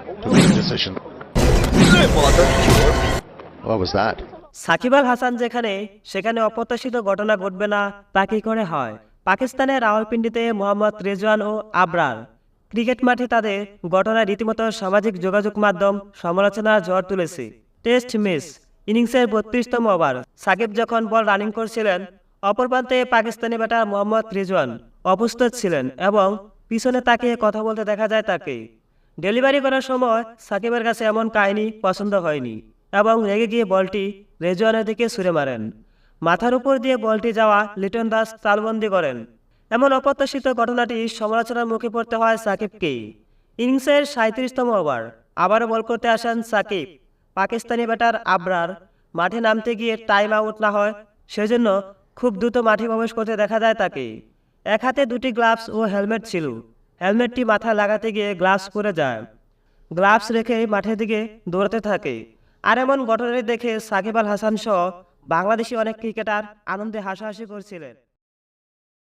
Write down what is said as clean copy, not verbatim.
to make a decision. What was that? Shakib Al Hasan যেখানে সেখানে অপ্রত্যাশিত ঘটনা ঘটবে না তা কি করে হয়? পাকিস্তানের রাওয়ালপিন্ডিতে মোহাম্মদ রেজওয়ান ও আবরার ক্রিকেট মাঠে তাদের ঘটনা রীতিমতো সামাজিক যোগাযোগ মাধ্যম সমালোচনার ঝড় তুলেছে। টেস্ট মিস ইনিংসের ৩২তম ওভার সাকিব যখন বল রানিং করছিলেন, অপর প্রান্তে পাকিস্তানি ব্যাটার মোহাম্মদ রিজওয়ান অপ্রস্তুত ছিলেন এবং পিছনে তাকিয়ে কথা বলতে দেখা যায় তাকে। ডেলিভারি করার সময় সাকিবের কাছে এমন কাহিনী পছন্দ হয়নি এবং রেগে গিয়ে বলটি রেজওয়ানের দিকে ছুঁড়ে মারেন। মাথার উপর দিয়ে বলটি যাওয়া লিটন দাস তালবন্দি করেন। এমন অপ্রত্যাশিত ঘটনাটি সমালোচনার মুখে পড়তে হয় সাকিবকে। ইনিংসের ৩৭তম ওভার আবারও বল করতে আসেন সাকিব। পাকিস্তানি ব্যাটার আবরার মাঠে নামতে গিয়ে টাইম আউট না হয় সেজন্য খুব দ্রুত মাঠে প্রবেশ করতে দেখা যায় তাকে। এক হাতে দুটি গ্লাভস ও হেলমেট ছিল। হেলমেটটি মাথায় লাগাতে গিয়ে গ্লাভস পরে যায়। গ্লাভস রেখে মাঠের দিকে দৌড়াতে থাকে। আর এমন ঘটনাটি দেখে সাকিব আল হাসান সহ বাংলাদেশি অনেক ক্রিকেটার আনন্দে হাসাহাসি করছিলেন।